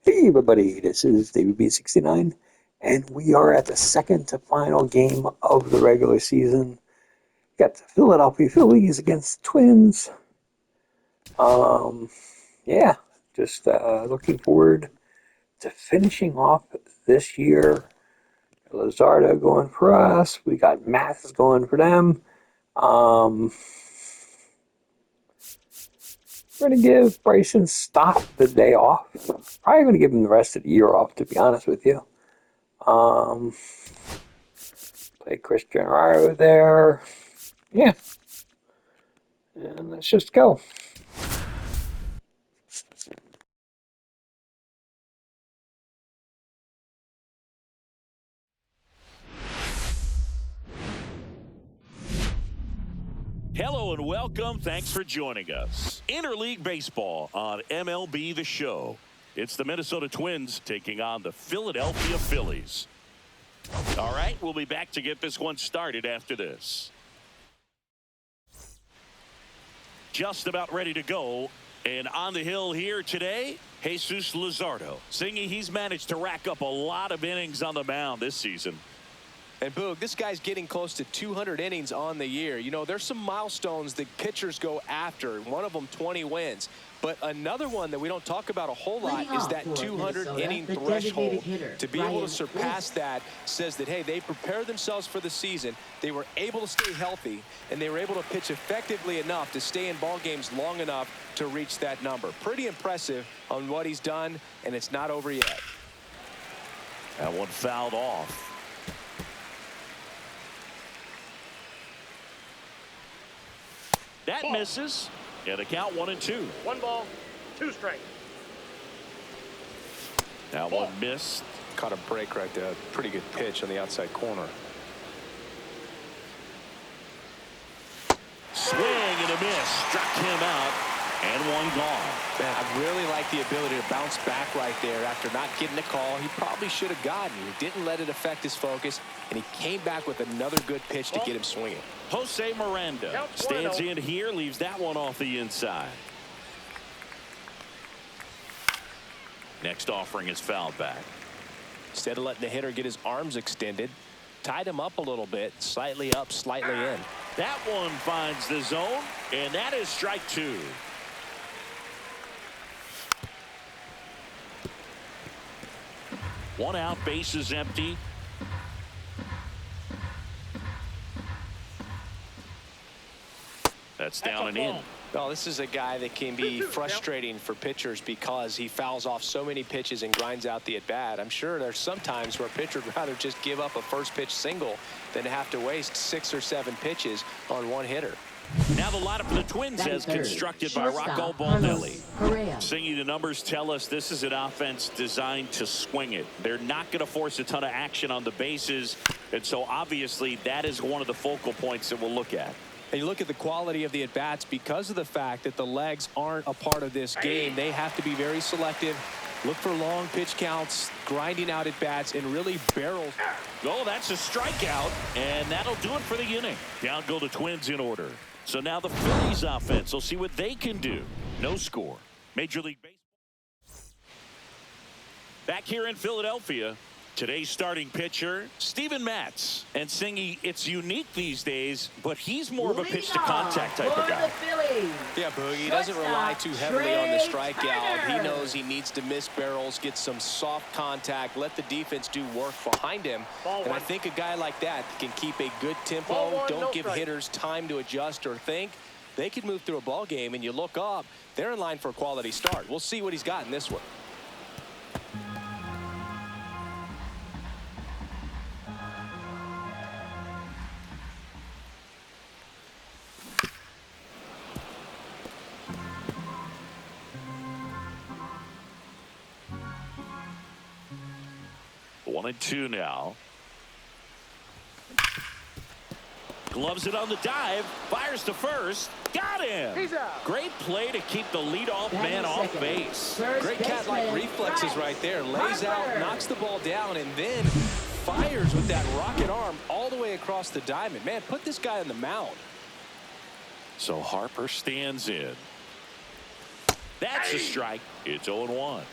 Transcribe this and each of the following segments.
Hey everybody, this is David B69, and we are at the second to final game of the regular season. Got the Philadelphia Phillies against the Twins. Um, yeah, just looking forward to finishing off this year. Lazardo going for us. We got Mathis going for them. Um, we're going to give Bryson Stott the day off. Probably going to give him the rest of the year off, to be honest with you. Play Chris Gennaro there. Yeah. And let's just go. Hello and welcome. Thanks for joining us. Interleague Baseball on MLB The Show. It's the Minnesota Twins taking on the Philadelphia Phillies. All right, we'll be back to get this one started after this. Just about ready to go. And on the hill here today, Jesus Luzardo. Singing he's managed to rack up a lot of innings on the mound this season. And Boog, this guy's getting close to 200 innings on the year. You know, there's some milestones that pitchers go after. One of them 20 wins. But another one that we don't talk about a whole lot is that 200-inning threshold. To be able to surpass that says that, hey, they prepared themselves for the season. They were able to stay healthy, and they were able to pitch effectively enough to stay in ball games long enough to reach that number. Pretty impressive on what he's done, and it's not over yet. That one fouled off. That misses. Yeah, the count 1-2. 1 ball, 2 strikes. That one missed. Caught a break right there. Pretty good pitch on the outside corner. Swing and a miss. Struck him out. And one gone. Man, I really like the ability to bounce back right there after not getting a call he probably should have gotten. He didn't let it affect his focus, and he came back with another good pitch to get him swinging. Jose Miranda stands in here, leaves that one off the inside. Next offering is fouled back. Instead of letting the hitter get his arms extended, tied him up a little bit, slightly up, slightly in. That one finds the zone, and that is strike 2. One out, base is empty. That's down and in. Well, this is a guy that can be frustrating for pitchers because he fouls off so many pitches and grinds out the at-bat. I'm sure there's some times where a pitcher would rather just give up a first pitch single than have to waste 6 or 7 pitches on one hitter. Now the lineup for the Twins as constructed by Rocco Baldelli. Singing the numbers tell us this is an offense designed to swing it. They're not going to force a ton of action on the bases, and so obviously that is one of the focal points that we'll look at. And you look at the quality of the at-bats because of the fact that the legs aren't a part of this game. They have to be very selective, look for long pitch counts, grinding out at-bats, and really barrel. Oh, that's a strikeout, and that'll do it for the inning. Down go the Twins in order. So now the Phillies offense will see what they can do. No score. Major League Baseball. Back here in Philadelphia, today's starting pitcher, Steven Matz. And Singy, it's unique these days, but he's more of a pitch-to-contact type of guy. Yeah, Boogie, he doesn't rely too heavily on the strikeout. He knows he needs to miss barrels, get some soft contact, let the defense do work behind him. And I think a guy like that can keep a good tempo, don't give hitters time to adjust or think. They can move through a ball game, and you look up, they're in line for a quality start. We'll see what he's got in this one. One and two now. Gloves it on the dive. Fires to first. Got him. He's out. Great play to keep the leadoff man off base. Great cat-like reflexes right there. Lays out, knocks the ball down, and then fires with that rocket arm all the way across the diamond. Man, put this guy on the mound. So Harper stands in. That's a strike. It's 0-1.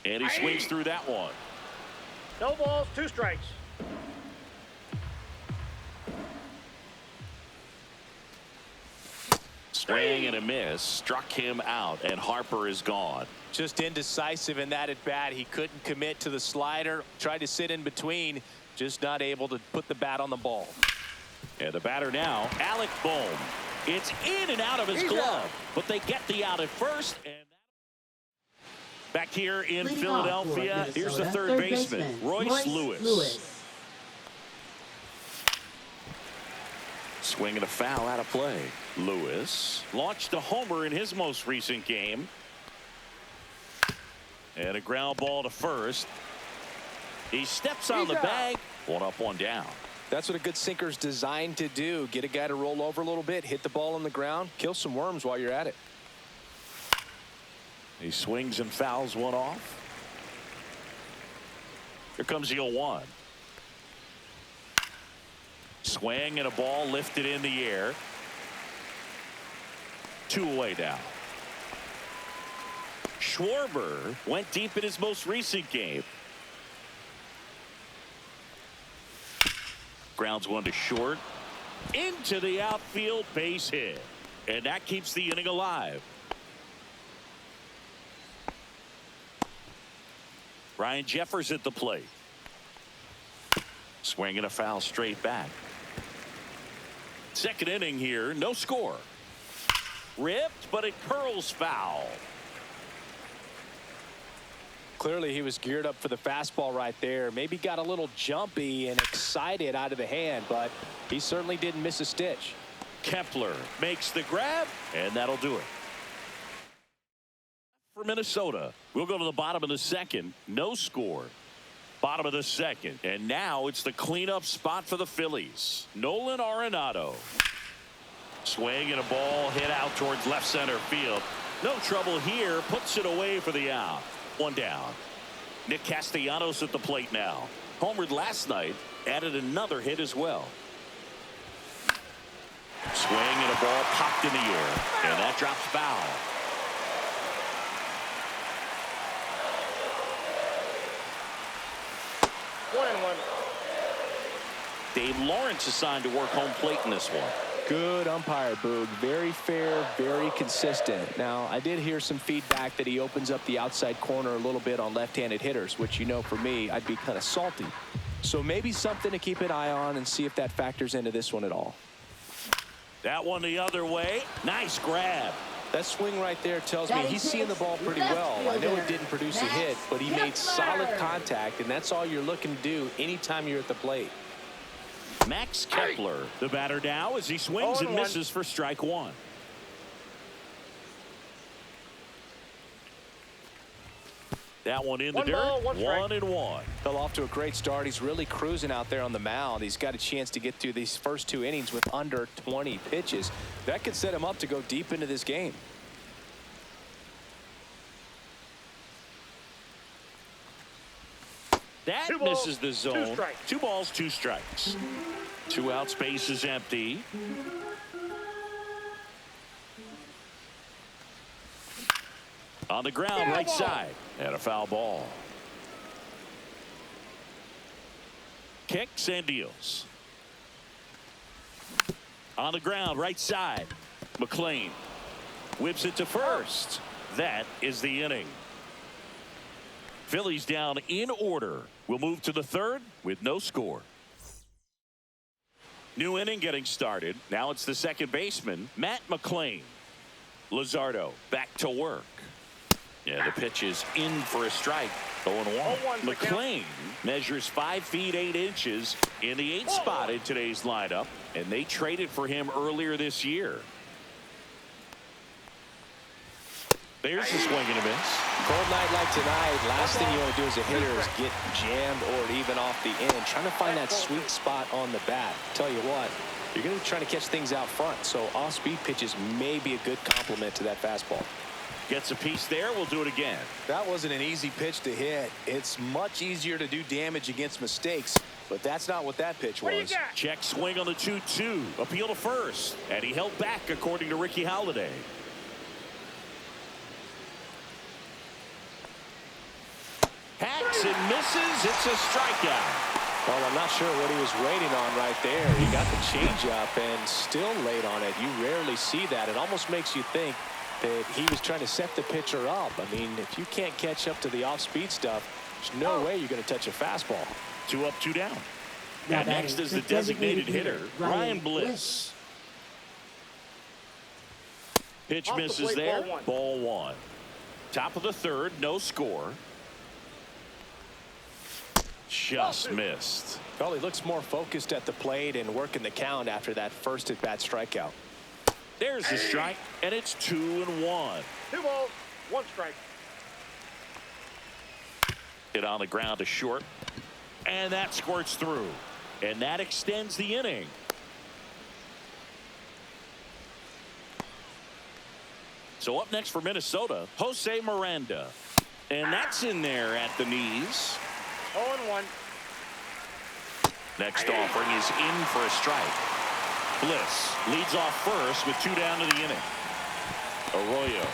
And he swings through that one. No balls, 2 strikes. Swing and a miss. Struck him out, and Harper is gone. Just indecisive in that at bat. He couldn't commit to the slider. Tried to sit in between. Just not able to put the bat on the ball. And the batter now, Alec Bohm. It's in and out of his glove, but they get the out at first. And back here in Philadelphia, here's the third baseman, Royce Lewis. Swing and a foul out of play. Lewis launched a homer in his most recent game. And a ground ball to first. He steps on the bag. 1 up, 1 down. That's what a good sinker's designed to do. Get a guy to roll over a little bit, hit the ball on the ground, kill some worms while you're at it. He swings and fouls one off. Here comes the 0-1. Swing and a ball lifted in the air. 2 away now. Schwarber went deep in his most recent game. Grounds one to short. Into the outfield, base hit. And that keeps the inning alive. Ryan Jeffers at the plate. Swing and a foul straight back. Second inning here, no score. Ripped, but it curls foul. Clearly he was geared up for the fastball right there. Maybe got a little jumpy and excited out of the hand, but he certainly didn't miss a stitch. Kepler makes the grab, and that'll do it. For Minnesota, we'll go to the bottom of the second. No score. Bottom of the second, and now it's the cleanup spot for the Phillies. Nolan Arenado. Swing and a ball hit out towards left center field. No trouble here. Puts it away for the out. 1 down. Nick Castellanos at the plate now. Homered last night. Added another hit as well. Swing and a ball popped in the air. And that drops foul. One and one. Dave Lawrence assigned to work home plate in this one. Good umpire, Boog. Very fair, very consistent. Now, I did hear some feedback that he opens up the outside corner a little bit on left-handed hitters, which, you know, for me, I'd be kind of salty. So maybe something to keep an eye on and see if that factors into this one at all. That one the other way. Nice grab. That swing right there tells me he's seeing the ball pretty well. I know it didn't produce a hit, but he made solid contact, and that's all you're looking to do anytime you're at the plate. Max Kepler, the batter now, as he swings and misses for strike 1. That one in the dirt. 1-1. Fell off to a great start. He's really cruising out there on the mound. He's got a chance to get through these first 2 innings with under 20 pitches. That could set him up to go deep into this game. That misses the zone. 2 balls, 2 strikes. 2 outs, base is empty. On the ground, right side. And a foul ball. Kicks and deals. On the ground, right side. McLean whips it to first. That is the inning. Phillies down in order. We'll move to the third with no score. New inning getting started. Now it's the second baseman, Matt McLean. Luzardo back to work. Yeah, the pitch is in for a strike. 0-1. McLean measures 5 feet 8 inches in the 8th spot in today's lineup, and they traded for him earlier this year. There's a swing and a miss. Cold night like tonight, last thing you want to do as a hitter is get jammed or even off the end. Trying to find that sweet spot on the bat. Tell you what, you're going to be trying to catch things out front, so off-speed pitches may be a good complement to that fastball. Gets a piece there. We'll do it again. That wasn't an easy pitch to hit. It's much easier to do damage against mistakes, but that's not what that pitch was. Check swing on the 2-2. Appeal to first, and he held back according to Ricky Holiday. swings and misses. It's a strikeout. Well, I'm not sure what he was waiting on right there. He got the changeup and still laid on it. You rarely see that. It almost makes you think that he was trying to set the pitcher up. I mean, if you can't catch up to the off-speed stuff, there's no way you're going to touch a fastball. 2 up, 2 down. And next is the designated hitter, Ryan Bliss. Pitch misses there. Ball 1. Top of the third, no score. Just missed. Well, he looks more focused at the plate and working the count after that first at-bat strikeout. There's the strike, and it's 2-1. 2 balls, 1 strike. Hit on the ground to short, and that squirts through, and that extends the inning. So up next for Minnesota, Jose Miranda, and that's in there at the knees. 0-1. Next offering is in for a strike. Bliss leads off first with 2 down to the inning. Arroyo.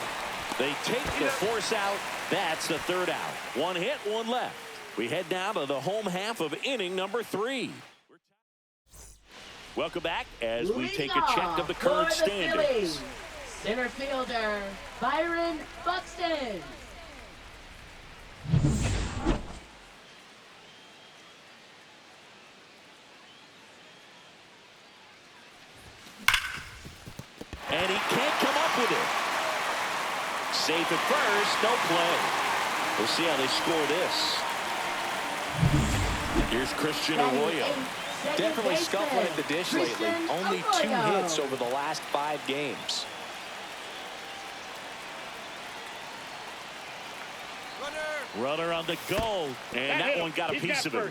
They take the force out. That's the third out. 1 hit, 1 left. We head now to the home half of inning number 3. Welcome back as we take a check of the current standings. Center fielder Byron Buxton. And he can't come up with it. Safe at first, no play. We'll see how they score this. Here's Christian Arroyo. Definitely scuffling at the dish lately. Only 2 hits over the last 5 games. Runner on the go, and that one got a piece of it.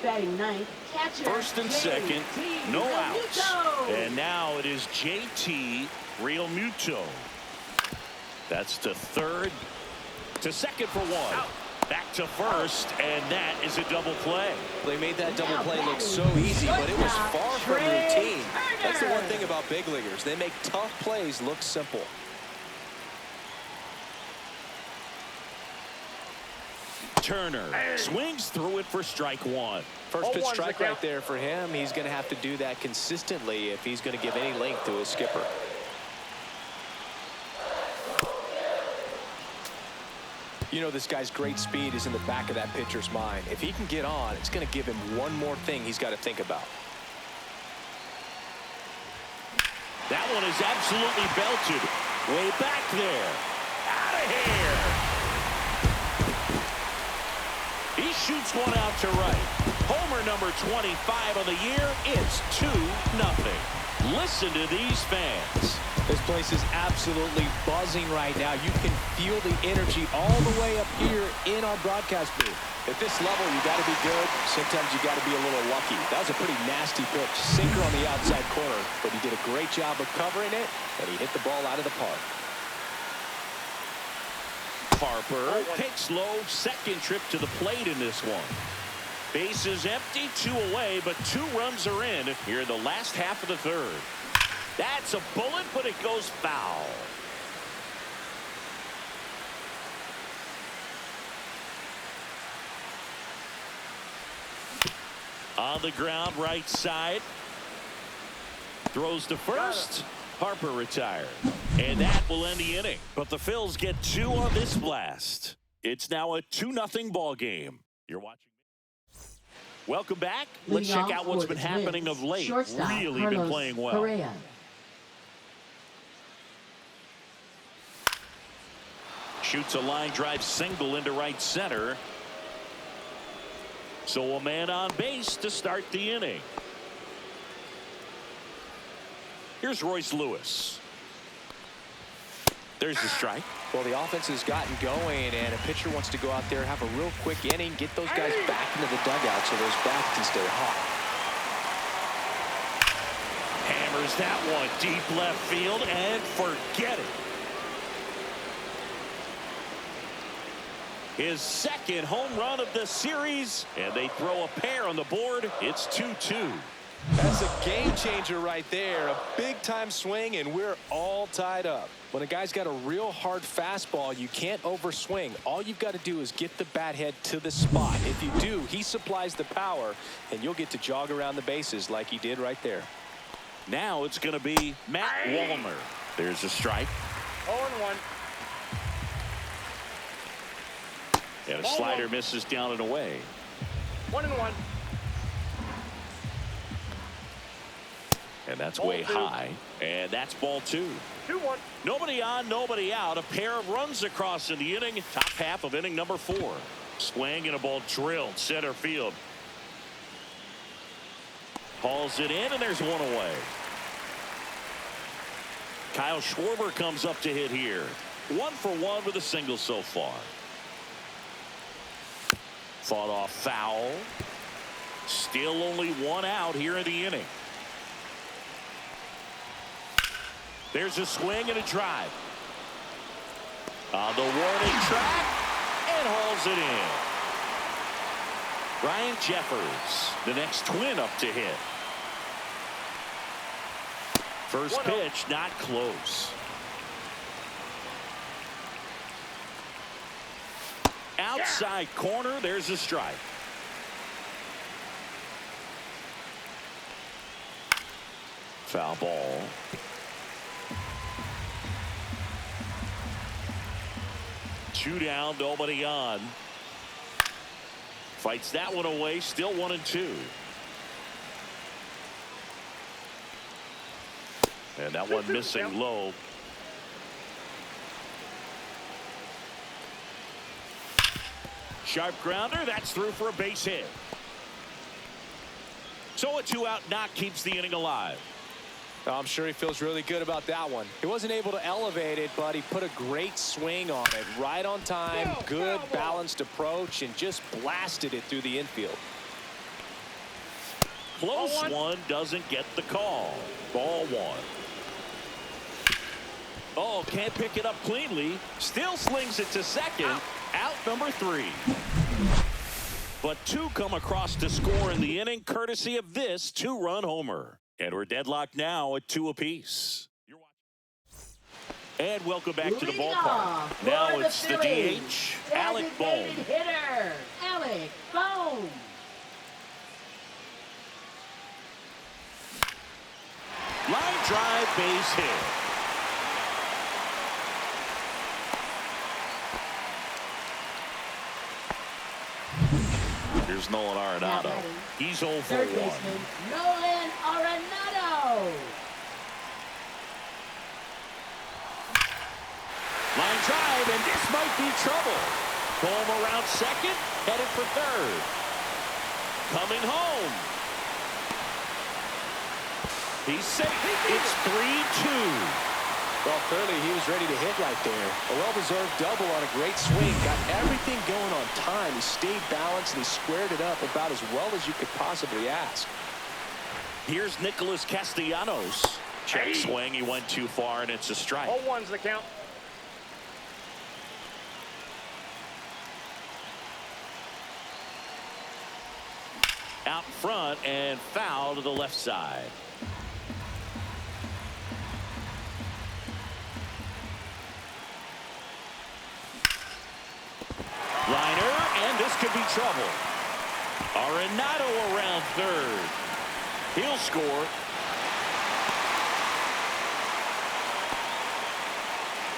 Batting ninth, catcher. First and second, no outs. And now it is JT Realmuto. That's to third, to second for 1. Back to first, and that is a double play. They made that double play look so easy, but it was far from routine. That's the one thing about big leaguers. They make tough plays look simple. Turner swings through it for strike 1. First pitch strike right there for him. He's going to have to do that consistently if he's going to give any length to his skipper. You know, this guy's great speed is in the back of that pitcher's mind. If he can get on, it's going to give him one more thing he's got to think about. That one is absolutely belted. Way back there. Out of here. He shoots one out to right. Homer number 25 of the year. It's 2-0. Listen to these fans. This place is absolutely buzzing right now. You can feel the energy all the way up here in our broadcast booth. At this level, you got to be good. Sometimes you got to be a little lucky. That was a pretty nasty pitch. Sinker on the outside corner, but he did a great job of covering it, and he hit the ball out of the park. Harper takes low, second trip to the plate in this one. Bases empty, 2 away, but 2 runs are in here in the last half of the third. That's a bullet, but it goes foul. On the ground, right side. Throws to first. Harper retired. And that will end the inning. But the Phils get 2 on this blast. It's now a 2-0 ball game. You're watching. Welcome back. Let's check out what's been happening of late. Really been playing well. Correa. Shoots a line drive single into right center. So a man on base to start the inning. Here's Royce Lewis. There's the strike. Well, the offense has gotten going, and a pitcher wants to go out there, have a real quick inning, get those guys back into the dugout so those bats can stay hot. Hammers that one deep left field, and forget it. His second home run of the series, and they throw a pair on the board. It's 2-2. That's a game changer right there. A big-time swing, and we're all tied up. When a guy's got a real hard fastball, you can't overswing. All you've got to do is get the bat head to the spot. If you do, he supplies the power, and you'll get to jog around the bases like he did right there. Now it's going to be Matt Wallner. There's a strike. 0-1. And a slider misses down and away. 1-1. And that's Ball way two. high. And that's ball 2. 2-1. Nobody on, nobody out. A pair of runs across in the inning. Top half of inning number 4. Swing and a ball drilled center field. Hauls it in, and there's one away. Kyle Schwarber comes up to hit here. 1 for 1 with a single so far. Fought off foul. Still only 1 out here in the inning. There's a swing and a drive. On the warning track, and hauls it in. Ryan Jeffers, the next Twin up to hit. First pitch, not close. Outside corner, there's a strike. Foul ball. Two down, nobody on. Fights that one away, still 1-2. And that one missing low. Sharp grounder, that's through for a base hit. So a 2-out knock keeps the inning alive. I'm sure he feels really good about that one. He wasn't able to elevate it, but he put a great swing on it. Right on time, good balanced approach, and just blasted it through the infield. Close one, doesn't get the call. Ball 1. Oh, can't pick it up cleanly. Still slings it to second. Out number 3. But 2 come across to score in the inning, courtesy of this 2-run homer. And we're deadlocked now at 2 apiece. And welcome back to the ballpark. Now it's the DH, Alec Bohm. Hitter, Alec Bohm. Line drive, base hit. Here's Nolan Arenado. He's 0 for 1. Third baseman, Nolan Arenado. Line drive, and this might be trouble. Bohm around second, headed for third. Coming home. He's safe. It's 3-2. Well, clearly he was ready to hit right there. A well-deserved double on a great swing. Got everything going on time. He stayed balanced, and he squared it up about as well as you could possibly ask. Here's Nicholas Castellanos. Check swing. He went too far, and it's a strike. 0-1's the count. Out front and foul to the left side. Liner, and this could be trouble. Arenado around third. He'll score.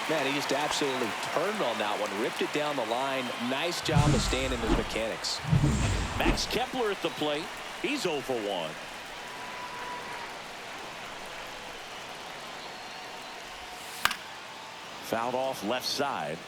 Man, he just absolutely turned on that one. Ripped it down the line. Nice job of staying in his mechanics. Max Kepler at the plate. He's 0 for 1. Fouled off left side.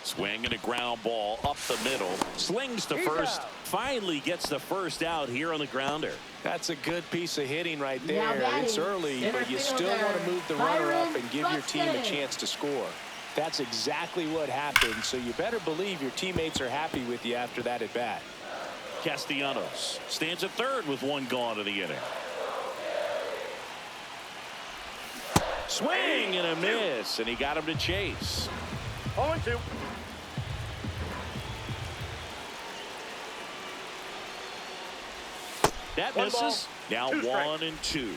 Swing and a ground ball up the middle. Slings to first. Finally gets the first out here on the grounder. That's a good piece of hitting right there. Now batting, It's early, but you still want to move the runner up and give your team a chance to score. That's exactly what happened, so you better believe your teammates are happy with you after that at bat. Castellanos stands at third with one gone in the inning. Swing and a miss, and he got him to chase. 0-2. That One misses. ball, Now 2 strikes. 1-2.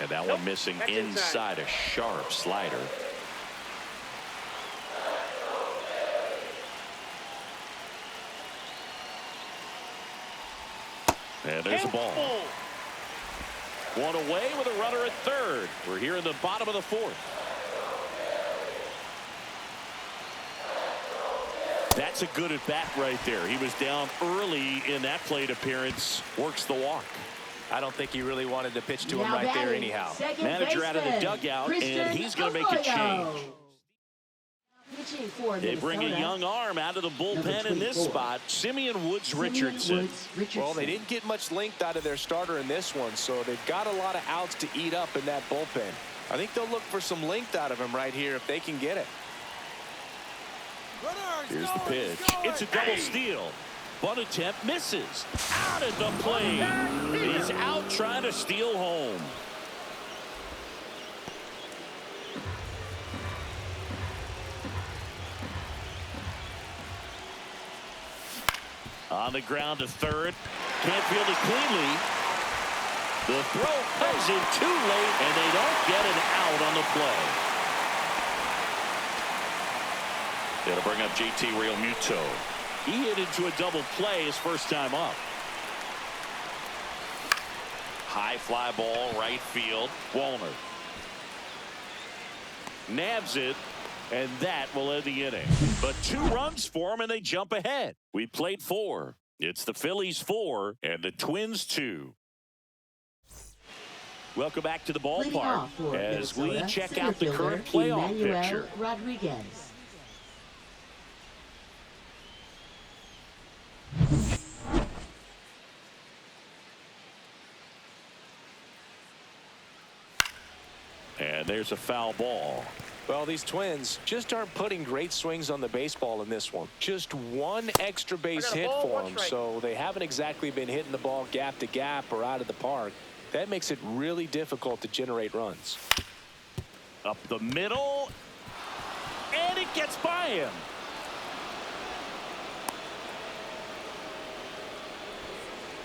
And that one missing That's inside a sharp slider. And there's a ball. One away with a runner at third. We're here in the bottom of the fourth. That's a good at bat right there. He was down early in that plate appearance. Works the walk. I don't think he really wanted to pitch to him right there anyhow. Manager out of the dugout, and he's going to make a change. They bring a young arm out of the bullpen in this spot. Simeon Woods Richardson. Well, they didn't get much length out of their starter in this one, so they've got a lot of outs to eat up in that bullpen. I think they'll look for some length out of him right here if they can get it. Here's the pitch. It's a double steal. Bunt attempt misses. Out at the plate. He's out trying to steal home. On the ground to third. Can't field it cleanly. The throw comes in too late, and they don't get an out on the play. It'll bring up JT Realmuto. He hit into a double play his first time up. High fly ball, right field. Wallner nabs it, and that will end the inning. But 2 runs for him, and they jump ahead. We played 4. It's the Phillies 4 and the Twins 2. Welcome back to the ballpark as we check out the current playoff picture. Rodriguez. And there's a foul ball. Well, these Twins just aren't putting great swings on the baseball in this one. Just one extra base hit for them, so they haven't exactly been hitting the ball gap to gap or out of the park. That makes it really difficult to generate runs. Up the middle, and it gets by him.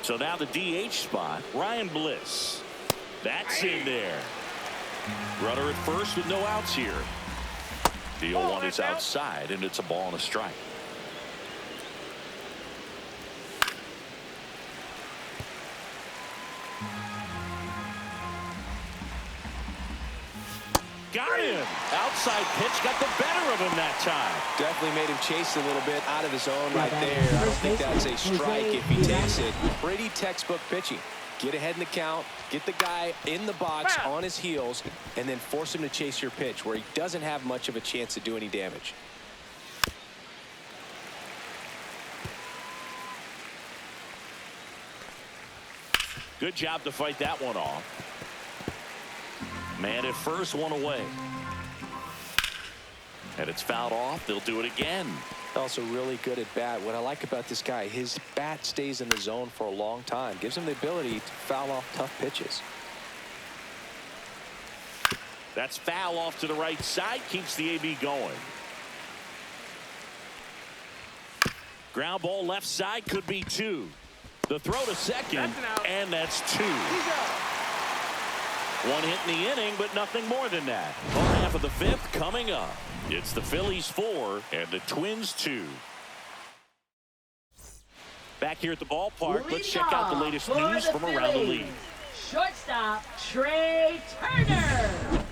So now the DH spot, Ryan Bliss. That's in there. Runner at first with no outs here. The 0-1 is outside, and it's a ball and a strike. Got him. Outside pitch got the better of him that time. Definitely made him chase a little bit out of his own right there. I don't think that's a strike if he takes it. Pretty textbook pitching. Get ahead in the count, get the guy in the box on his heels, and then force him to chase your pitch where he doesn't have much of a chance to do any damage. Good job to fight that one off. Man at first, one away. And it's fouled off. They'll do it again. Also really good at bat. What I like about this guy, his bat stays in the zone for a long time. Gives him the ability to foul off tough pitches. That's foul off to the right side. Keeps the AB going. Ground ball left side could be 2. The throw to second, and that's 2. One hit in the inning, but nothing more than that. Bottom half of the 5th coming up. It's the Phillies 4 and the Twins 2. Back here at the ballpark, let's check out the latest news from around the league. Shortstop, Trey Turner.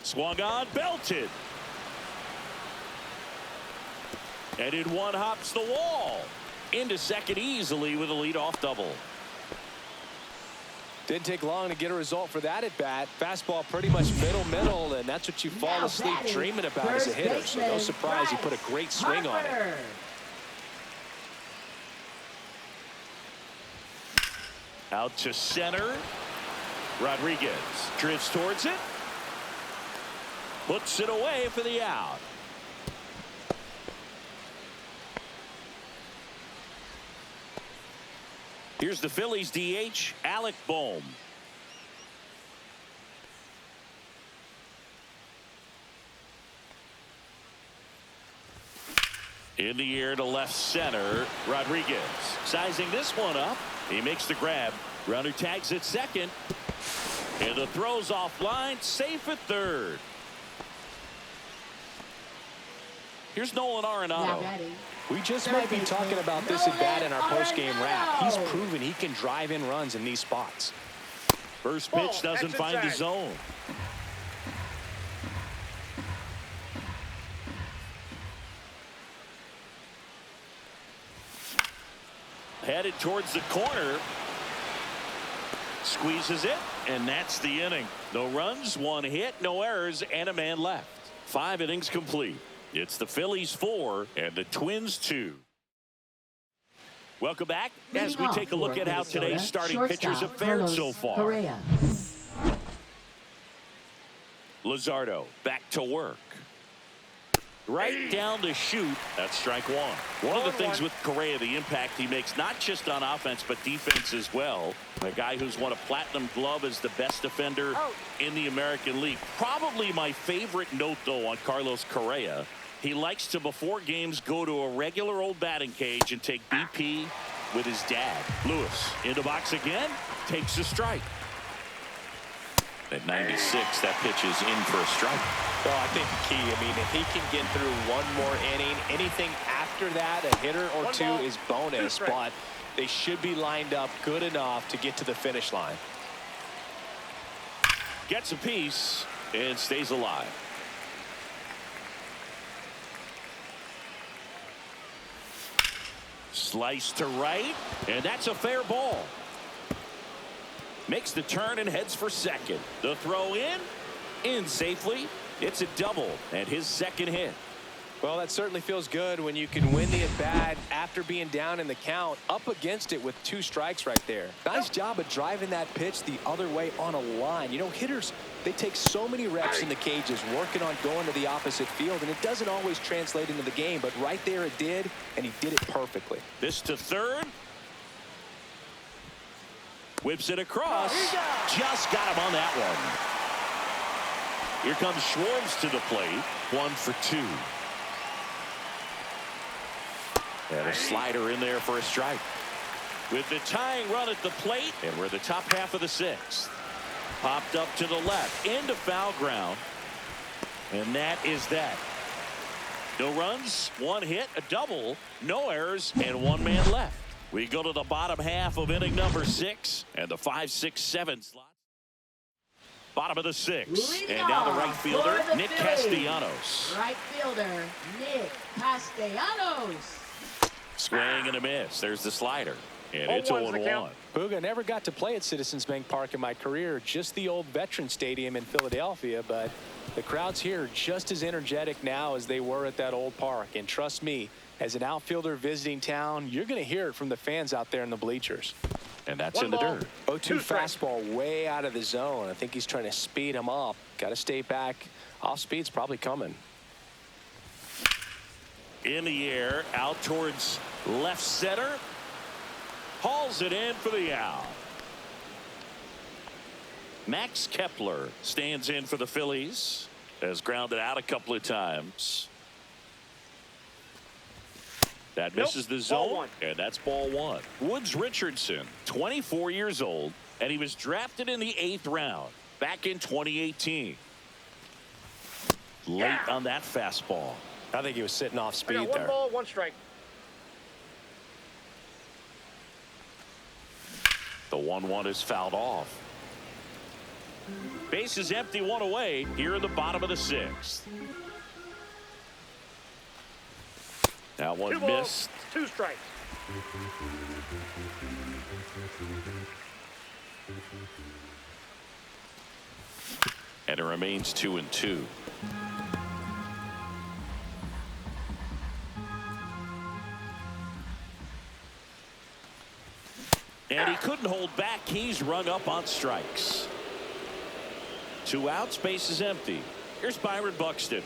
Swung on, belted. And in one hops the wall. Into second easily with a leadoff double. Didn't take long to get a result for that at bat. Fastball pretty much middle, and that's what you fall asleep dreaming about as a hitter. So no surprise he put a great swing on it. Out to center. Rodriguez drifts towards it. Puts it away for the out. Here's the Phillies DH, Alec Bohm. In the air to left center. Rodriguez sizing this one up. He makes the grab. Runner tags at second. And the throw's offline. Safe at third. Here's Nolan Arenado. We just might be talking about this at bat in our post-game wrap. He's proven he can drive in runs in these spots. First pitch doesn't find the zone. Headed towards the corner. Squeezes it, and that's the inning. No runs, one hit, no errors, and a man left. 5 innings complete. It's the Phillies 4 and the Twins 2. Welcome back as we take a look at how today's starting pitchers have fared so far. Luzardo back to work. Right down the chute. That's strike one. One of the things with Correa, the impact he makes, not just on offense, but defense as well. A guy who's won a platinum glove as the best defender in the American League. Probably my favorite note, though, on Carlos Correa. He likes to, before games, go to a regular old batting cage and take BP with his dad. Lewis in the box again. Takes a strike. At 96, that pitch is in for a strike. Well, I think the key, I mean, if he can get through one more inning, anything after that, a hitter or two is bonus, but they should be lined up good enough to get to the finish line. Gets a piece and stays alive. Slice to right, and that's a fair ball. Makes the turn and heads for second. The throw in safely. It's a double and his second hit. Well, that certainly feels good when you can win the at-bat after being down in the count, up against it with 2 strikes right there. Nice job of driving that pitch the other way on a line. You know, hitters, they take so many reps in the cages working on going to the opposite field, and it doesn't always translate into the game, but right there it did, and he did it perfectly. This to third. Whips it across. Just got him on that one. Here comes Schwartz to the plate. 1 for 2. And a slider in there for a strike. With the tying run at the plate, and we're the top half of the 6th. Popped up to the left, into foul ground. And that is that. No runs, 1 hit, a double, no errors, and 1 man left. We go to the bottom half of inning number 6 and the 5, 6, 7 slot. Bottom of the 6th. And now the right fielder, Nick Castellanos. Right fielder, Nick Castellanos. Swing and a miss. There's the slider. And it's 0-1. Booga, never got to play at Citizens Bank Park in my career, just the old Veterans Stadium in Philadelphia, but the crowds here are just as energetic now as they were at that old park. And trust me, as an outfielder visiting town, you're going to hear it from the fans out there in the bleachers. And that's in the dirt. 0-2 fastball way out of the zone. I think he's trying to speed him up. Got to stay back. Off speed's probably coming. In the air, out towards left center. Hauls it in for the out. Max Kepler stands in for the Phillies. Has grounded out a couple of times. That misses the zone, and that's ball 1. Woods Richardson, 24 years old, and he was drafted in the 8th round back in 2018. Late on that fastball. I think he was sitting off speed one there. ball, 1 strike. The 1-1 is fouled off. Base is empty, 1 away here in the bottom of the 6th. Now 1 2 balls, missed. 2 strikes. And it remains 2-2. And he couldn't hold back. He's rung up on strikes. 2 outs, base is empty. Here's Byron Buxton.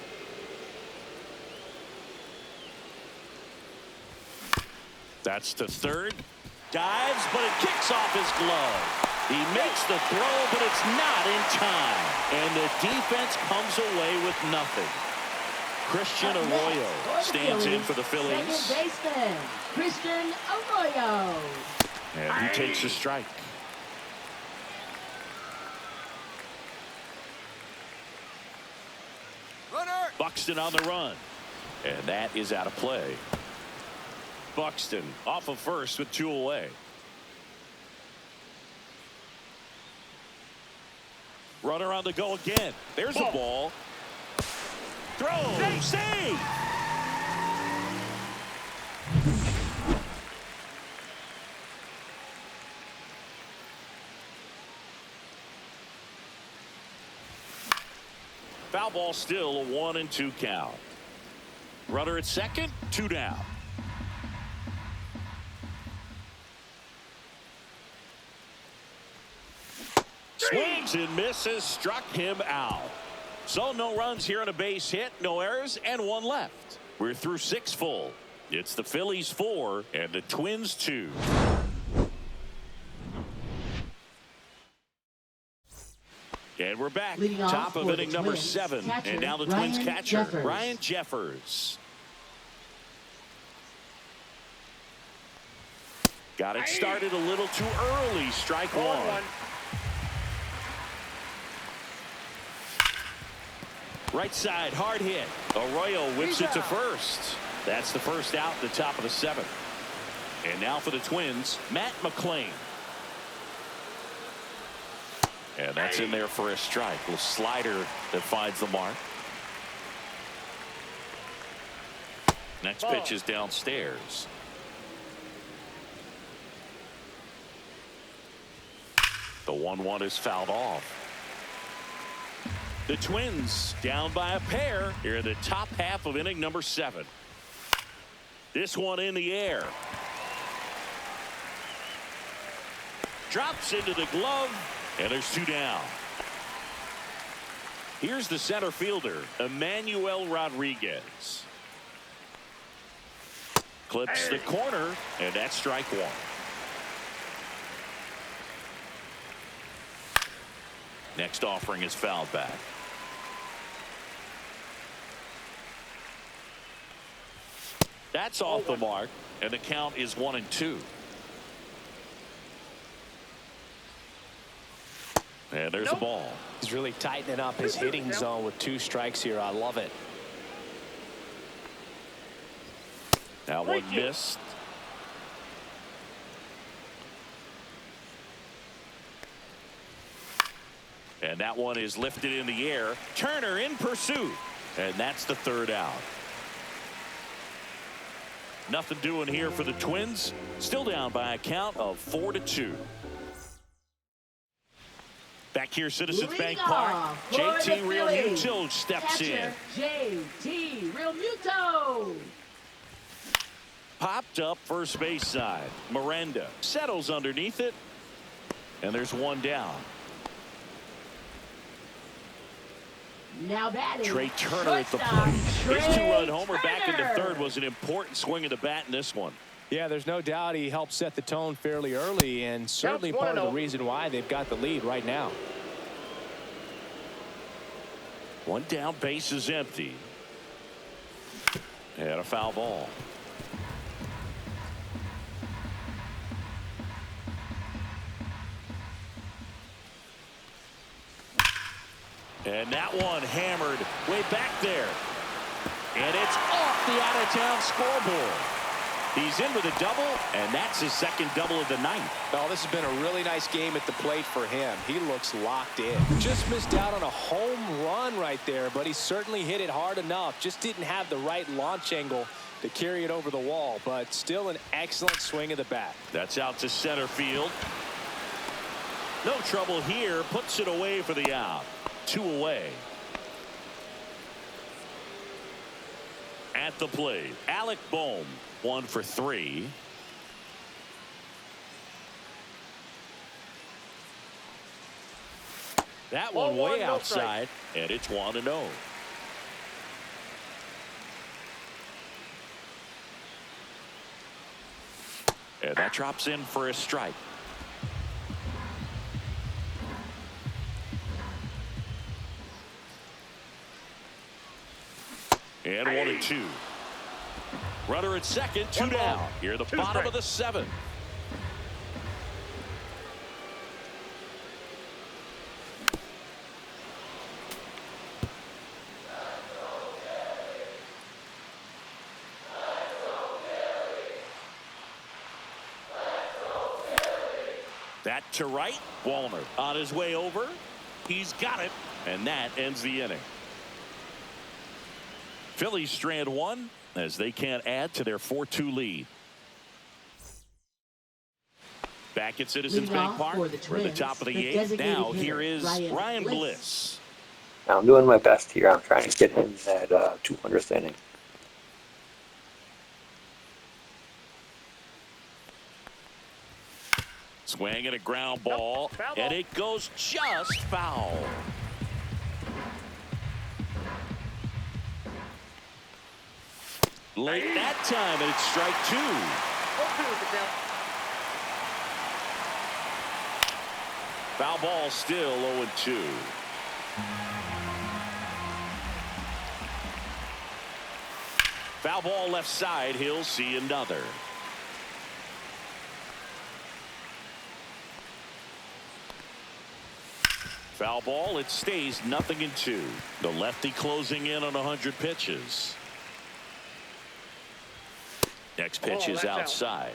That's to third. Dives, but it kicks off his glove. He makes the throw, but it's not in time. And the defense comes away with nothing. Christian Arroyo stands in for the Phillies. Second baseman, Christian Arroyo. And he takes a strike. Runner. Buxton on the run. And that is out of play. Buxton off of first with 2 away. Runner on the go again. There's a ball. Throw. Save. Foul ball, still a 1-2 count. Runner at second, 2 down. Swings and misses, struck him out. So no runs here on a base hit, no errors, and 1 left. We're through 6 full. It's the Phillies 4 and the Twins 2. And we're back. Top of inning number 7. Catcher, and now the Ryan Twins catcher, Jeffers. Ryan Jeffers. Got it started a little too early. Strike 1. Right side, hard hit. Arroyo whips it to first. That's the first out at the top of the 7th. And now for the Twins, Matt McClain. And that's in there for a strike. A little slider that finds the mark. Next pitch is downstairs. The 1-1 is fouled off. The Twins down by a pair here in the top half of inning number 7. This one in the air. Drops into the glove, and there's 2 down. Here's the center fielder, Emmanuel Rodriguez. Clips the corner, and that's strike 1. Next offering is fouled back. That's off the mark, and the count is 1-2. And there's a ball. He's really tightening up his hitting zone with 2 strikes here. I love it. That one missed. And that one is lifted in the air. Turner in pursuit. And that's the 3rd out. Nothing doing here for the Twins. Still down by a count of 4-2. Back here, Citizens Bank Park. JT Realmuto steps in. JT Realmuto. Popped up first base side. Miranda settles underneath it. And there's 1 down. Now batting. Trey Turner at the plate. His 2-run homer back in the 3rd was an important swing of the bat in this one. Yeah, there's no doubt he helped set the tone fairly early, and certainly part of the reason why they've got the lead right now. 1 down, base is empty. And a foul ball. And that one hammered way back there. And it's off the out-of-town scoreboard. He's in with a double, and that's his 2nd double of the night. Oh, this has been a really nice game at the plate for him. He looks locked in. Just missed out on a home run right there, but he certainly hit it hard enough. Just didn't have the right launch angle to carry it over the wall, but still an excellent swing of the bat. That's out to center field. No trouble here. Puts it away for the out. 2 away. At the plate, Alec Bohm, 1 for 3. That Ball one one, way no outside, and it's 1-0. And that drops in for a strike. And 1-2. Runner at second, two One ball, down. Here, the two bottom of strikes. the 7th. That to right. Walner on his way over. He's got it, and that ends the inning. Phillies strand one as they can't add to their 4-2 lead. Back at Citizens Leading Bank off Park. for the We're at the Twins, top of the the 8th. designated Now hitter, here is Ryan Bliss. Now, I'm doing my best here. I'm trying to get him that 200th inning. Swing and a ground ball, Foul and ball. it goes just foul. Late that time, and it's strike 2. 0-2 is the count. Foul ball still 0-2. Foul ball left side. He'll see another. Foul ball. It stays 0-2. The lefty closing in on 100 pitches. Next pitch is that's out. outside.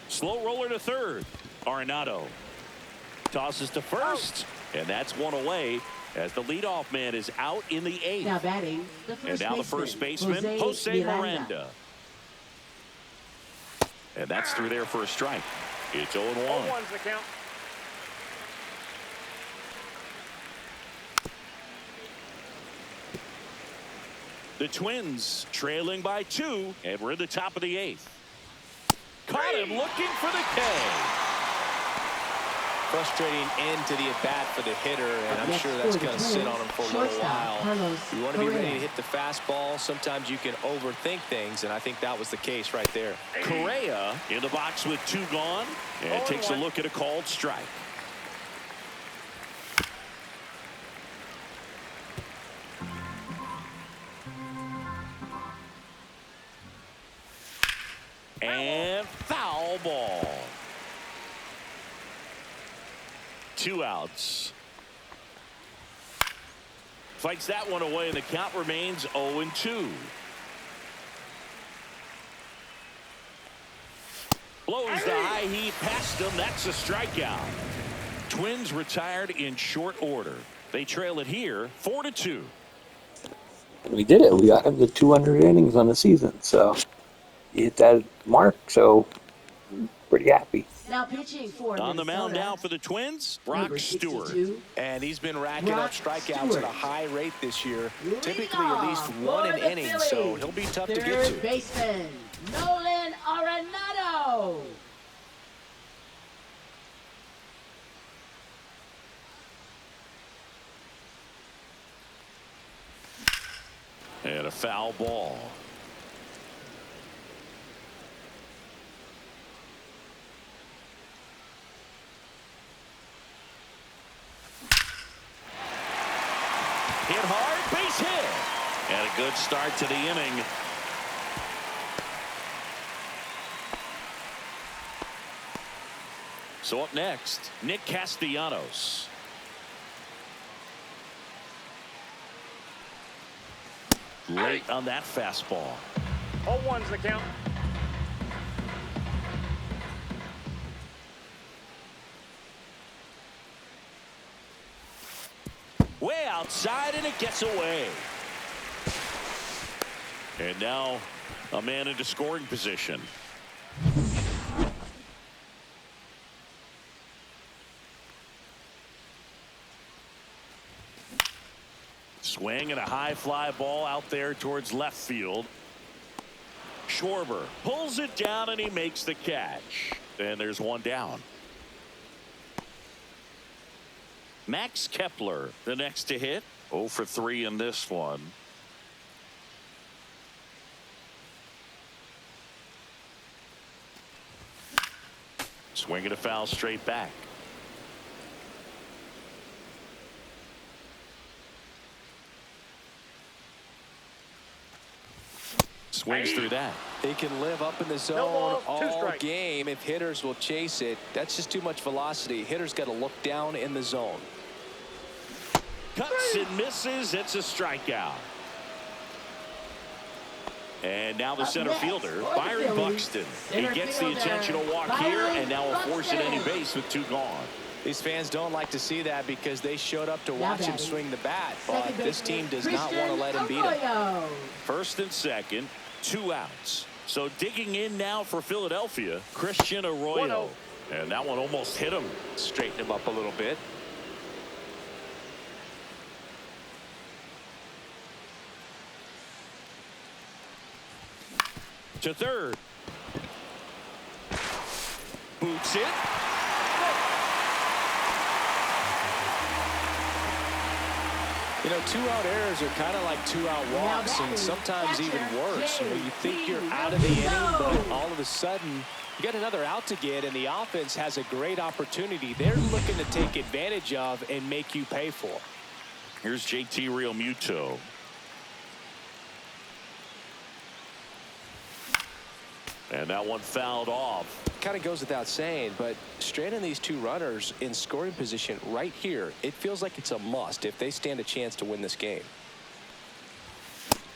Slow roller to third. Arenado tosses to first, and that's one away as the leadoff man is out in the 8th. Now batting, the first And now the first baseman, Jose Miranda. And that's through there for a strike. It's 0-1. 0-1's the count. The Twins trailing by 2, and we're in the top of the 8th. Caught him looking for the K. Frustrating end to the at-bat for the hitter, and I'm sure that's going to sit on him for a little while. You want to be ready to hit the fastball. Sometimes you can overthink things, and I think that was the case right there. Correa in the box with 2 gone, and takes a 0-1. look at a called strike. And foul ball. 2 outs. Fights that one away, and the count remains 0-2. Blows the high heat past him. That's a strikeout. Twins retired in short order. They trail it here 4-2. And we did it. We got him to 200 innings on the season. So he hit that mark. So pretty happy. Now pitching for On the mound Minnesota, now for the Twins, Brock number Stewart. 62, And he's been racking Brock up strikeouts Stewart. at a high rate this year. Leading Typically at least off one for an the inning, Phillies, so he'll be tough to get third to. baseman, Nolan Arenado. And a foul ball. Hit hard, base hit. And a good start to the inning. So up next, Nick Castellanos. Late on that fastball. 0-1's the count. Way outside, and it gets away. And now a man into scoring position. Swing and a high fly ball out there towards left field. Schwarber pulls it down, and he makes the catch. And there's one down. Max Kepler, the next to hit. 0 for 3 in this one. Swinging a foul straight back. Swings through that. He can live up in the zone balls, 2 all strikes. game if hitters will chase it. That's just too much velocity. Hitters got to look down in the zone. Cuts and misses. It's a strikeout. And now the Up center next fielder, for the Byron Phillies, Buxton. He center gets the fielder, intentional walk Byron here, and now will force it any Buxton. base with 2 gone. These fans don't like to see that because they showed up to Now watch him batting, swing the bat, but second this baseman, team does not want to let him beat him. Arroyo. First and second, 2 outs. So digging in now for Philadelphia, Christian Arroyo. 1-0. And that one almost hit him. Straighten him up a little bit. To third. Boots it. You know, 2-out errors are kind of like 2-out walks, and sometimes even worse. You know, you think you're out of the inning, but all of a sudden, you got another out to get, and the offense has a great opportunity they're looking to take advantage of and make you pay for. Here's JT Realmuto. And that one fouled off. Kind of goes without saying, but stranding these 2 runners in scoring position right here, it feels like it's a must if they stand a chance to win this game.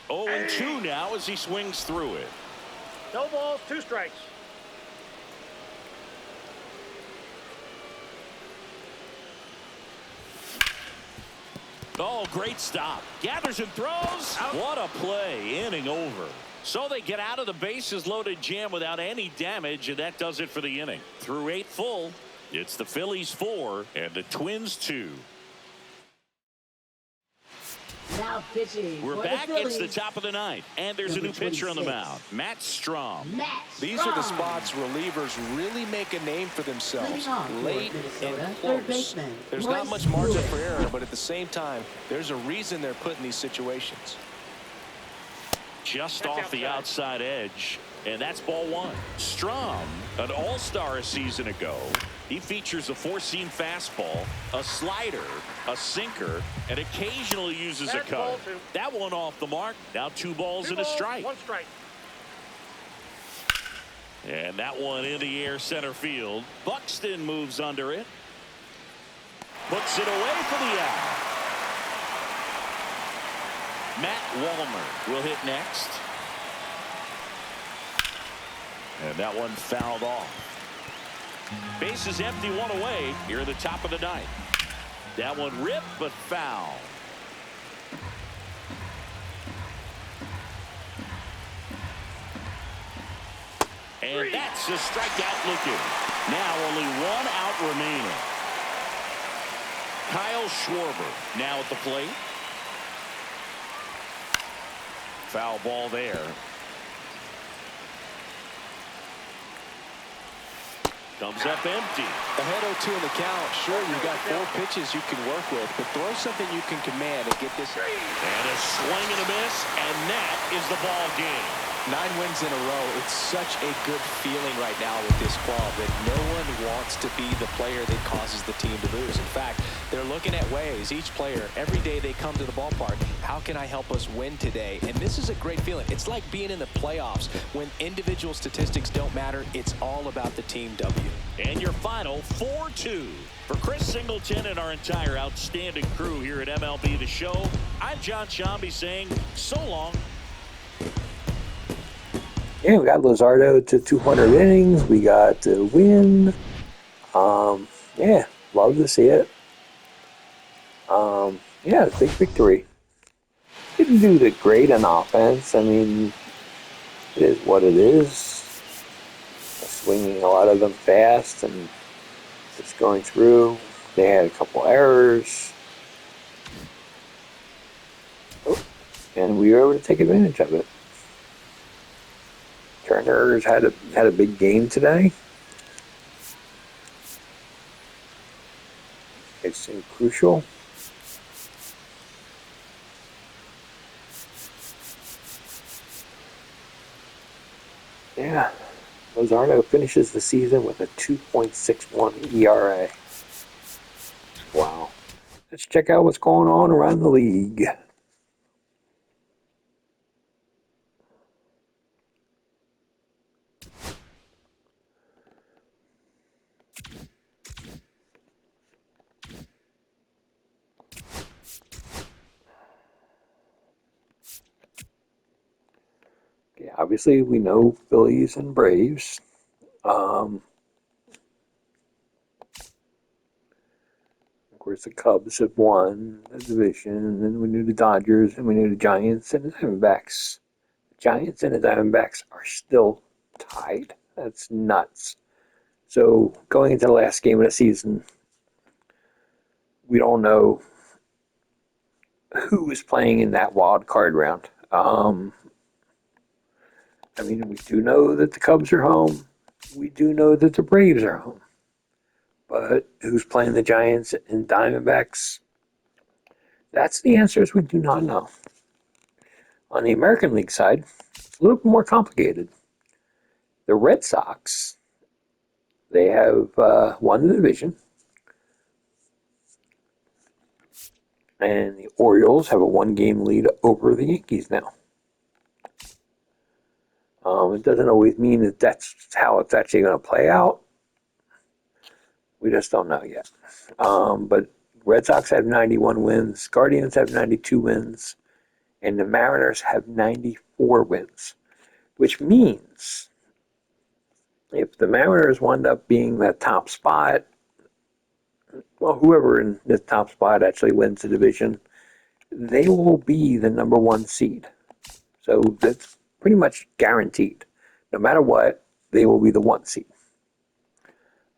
0-2 now as he swings through it. No balls, 2 strikes. Oh, great stop. Gathers and throws. What a play. Inning over. So they get out of the bases loaded jam without any damage, and that does it for the inning. Through 8 full, it's the Phillies 4 and the Twins 2. Now pitching. We're for back. The It's the Phillies. top of the 9th, and there's a new Number pitcher on the 26. mound, Matt Strom. Matt These are the Strom. spots relievers really make a name for themselves. Leading off for Late Minnesota, and third close. baseman, There's Royce not much margin Lewis. for error, but at the same time, there's a reason they're put in these situations. Just That's off the outside. outside edge, and that's ball 1. Strom, an all-star a season ago. He features a 4-seam fastball, a slider, a sinker, and occasionally uses a That's cut. ball 2. That one off the mark. Now 2 balls 2 and a balls, strike. 1 strike. And that one in the air center field. Buxton moves under it. Puts it away for the out. Matt Wallner will hit next. And that one fouled off. Base is empty, 1 away here at the top of the 9th. That one ripped but foul. And that's a strikeout looking. Now only 1 out remaining. Kyle Schwarber now at the plate. Foul ball there. Comes up empty. Ahead 0-2 in the count. Sure, you've got 4 pitches you can work with, but throw something you can command and get this. And a swing and a miss, and that is the ball game. 9 wins in a row. It's such a good feeling right now with this club that no one wants to be the player that causes the team to lose. In fact, they're looking at ways, each player, every day they come to the ballpark, how can I help us win today? And this is a great feeling. It's like being in the playoffs. When individual statistics don't matter, it's all about the team W. And your final 4-2. For Chris Singleton and our entire outstanding crew here at MLB The Show, I'm John Shambi saying so long. Yeah, we got Luzardo to 200 innings. We got the win. Yeah, love to see it. Yeah, big victory. Didn't do the great on offense. I mean, it is what it is. Swinging a lot of them fast and just going through. They had a couple errors. Oh, and we were able to take advantage of it. Turner's had a big game today. seem crucial. Yeah, Lozardo finishes the season with a 2.61 ERA. Wow. Let's check out what's going on around the league. Okay, obviously, we know Phillies and Braves. Of course, the Cubs have won the division, and then we knew the Dodgers, and we knew the Giants and the Diamondbacks. The Giants and the Diamondbacks are still tied. That's nuts. So going into the last game of the season, we don't know who is playing in that wild card round. I mean, we do know that the Cubs are home. We do know that the Braves are home. But who's playing the Giants and Diamondbacks? That's the answers we do not know. On the American League side, it's a little bit more complicated. The Red Sox, they have won the division, and the Orioles have a one-game lead over the Yankees now. It doesn't always mean that that's how it's actually going to play out. We just don't know yet. But Red Sox have 91 wins, Guardians have 92 wins, and the Mariners have 94 wins, which means if the Mariners wind up being that top spot, well, whoever in the top spot actually wins the division, they will be the number one seed. So that's pretty much guaranteed. No matter what, they will be the one seed.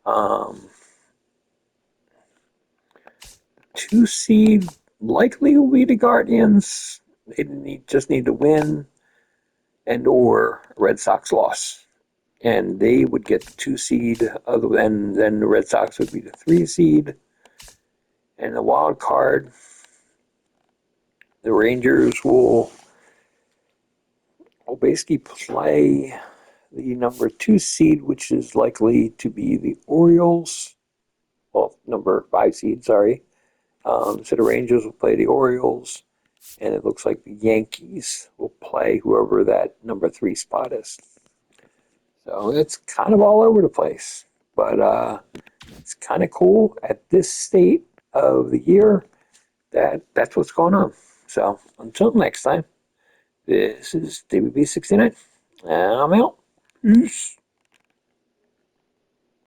Um, Two seed likely will be the Guardians. Just need to win and or Red Sox loss. And they would get the two seed, and then the Red Sox would be the three seed. And the wild card, the Rangers will basically play the number two seed, which is likely to be the Orioles. Well, number five seed, sorry. So the Rangers will play the Orioles, and it looks like the Yankees will play whoever that number three spot is. So it's kind of all over the place, but it's kind of cool at this state of the year that's what's going on. So until next time, this is WB69, and I'm out. Peace.